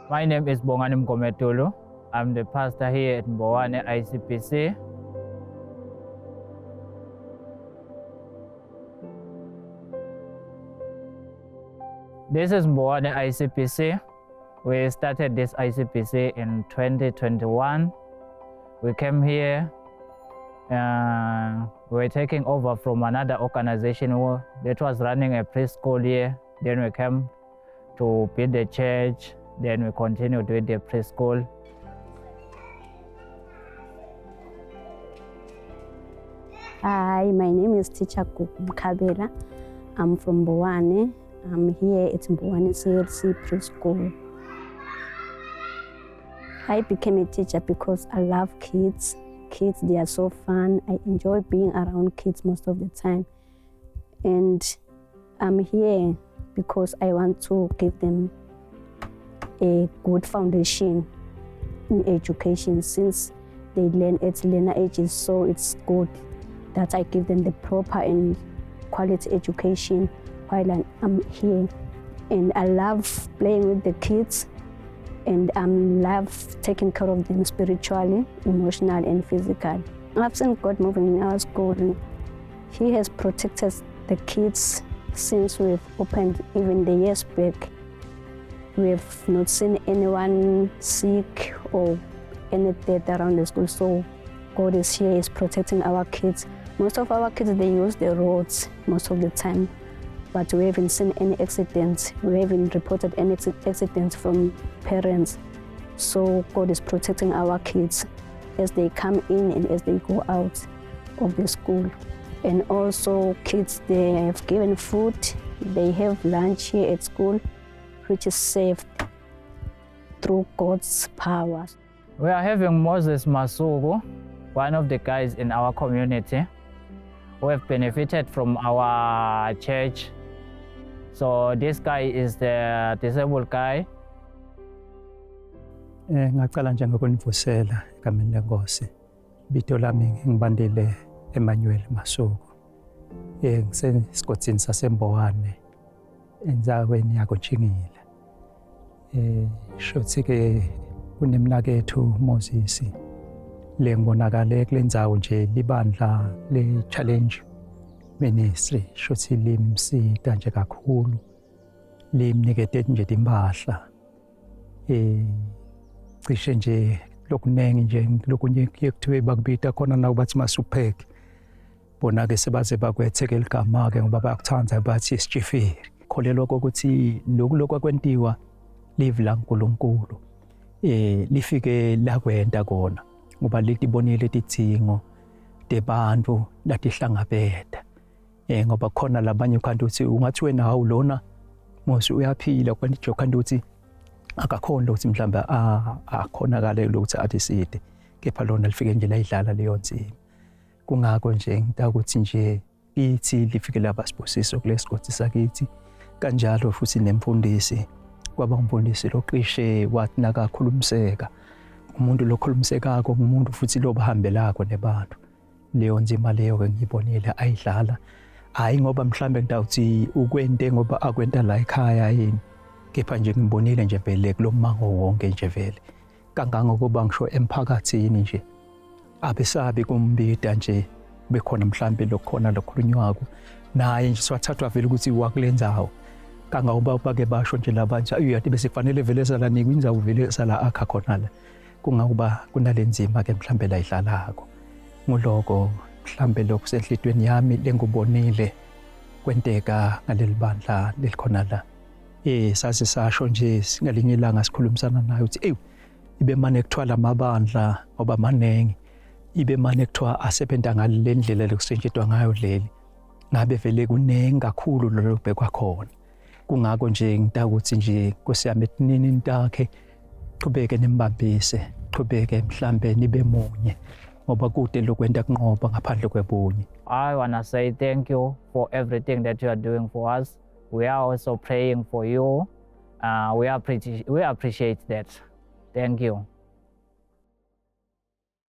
My name is Mbowane. I'm the pastor here at Mbowane ICBC. This is Mbowane ICBC. We started this ICBC in 2021. We came here. We're taking over from another organization that was running a preschool here. Then we came to build the church. Then we continued with the preschool. Hi, my name is Teacher Mkabela. I'm from Mbowane. I'm here at Mbowane CLC Preschool. I became a teacher because I love kids. Kids, they are so fun. I enjoy being around kids most of the time. And I'm here because I want to give them a good foundation in education. Since they learn at learner ages, so it's good that I give them the proper and quality education while I'm here. And I love playing with the kids, and I love taking care of them spiritually, emotionally, and physically. I've seen God moving in our school. He has protected the kids since we've opened, even the years back. We've not seen anyone sick or any death around the school, so God is here, is protecting our kids. Most of our kids, they use the roads most of the time, but we haven't seen any accidents. We haven't reported any accidents from parents. So God is protecting our kids as they come in and as they go out of the school. And also kids, they have given food. They have lunch here at school, which is saved through God's power. We are having Moses Masuku, one of the guys in our community who have benefited from our church. So this guy is the disabled guy. Ngaqala nje ngokunivusela egameni lenkosi. Ibito lami ngibandile Emmanuel Masuku. Ngisesigodini saseMbowane enzaweni yakoNtshingile. Shothi ke kunemnakethu Moses le ngibonakale kulendzawo nje libandla le challenge ministry, shothi limsita nje kakhulu, limnikete nje impahla cishe nje lokunengi nje lokunye kuyekuthiwe bakubita khona nawo bathi masupheke, bona ke sebaze bakwethekela igama ke ngoba bayakuthanda bathi isijifiri. Kholelwa ukuthi lokho kwentiwa live la uNkulunkulu lifike la kwenta kona ngoba litibonile tidingo debantu latihlangabeta. Ngoba khona labanye kanti uthi ungathi wena hawu lona Mose uyaphila kanti nje kanti uthi akakhona ukuthi mhlawumbe akhonakale ukuthi athi side, kepha lona lifike nje layidlala leyo nzima. Kungakho nje ngita ukuthi nje ithi lifike labasibusiso kulesigodi sakithi, kanjalo futhi nemfundisi kwaba umfundisi loqishe wathi nakakhulumiseka. Umuntu lokhulumisekako umuntu futhi lobahambelako nebantu. Leyo nzima leyo ke ngibonile ayidlala, hayi ngoba mhlambe ngidawuthi ukwente ngoba akwenta la ekhaya yini, kepha nje ngibonile nje vele kulomango wonke nje vele. Kangangokuba ngisho emphakathini nje abesabi kumbida nje bekhona mhlambe lokhona lokhulunywako naye nje swathathwa vele ukuthi wakulenzawo. Kangangoba bake basho nje labanje uyathi bese kufanele vele sala nikwinzawo vele sala akha khona la. Kungakuba kunalenzima ke mhlambe la idlalako. Nguloko mhlambe lokho senhlitweni yami lengubonile kwenteka ngaleli bandla lelikhona la. Sazi sasho nje singalinye ilanga sikhulumisana naye uthi ibe manje kuthiwa lamabandla ngoba manengi, ibe manje kuthiwa asebenza ngale ndlela lokusetshenziswa ngayo leli, ngabe vele kunengi kakhulu lo bhekwa khona. Kungakho nje ngita ukuthi nje Nkosi yami ethinini intakhe qhubeke nimbambise, qhubeke mhlambe nibe munye ngoba kude lokwenta kunqoba ngaphandle kwebunye. I want to say thank you for everything that you are doing for us. We are also praying for you. We appreciate that. Thank you.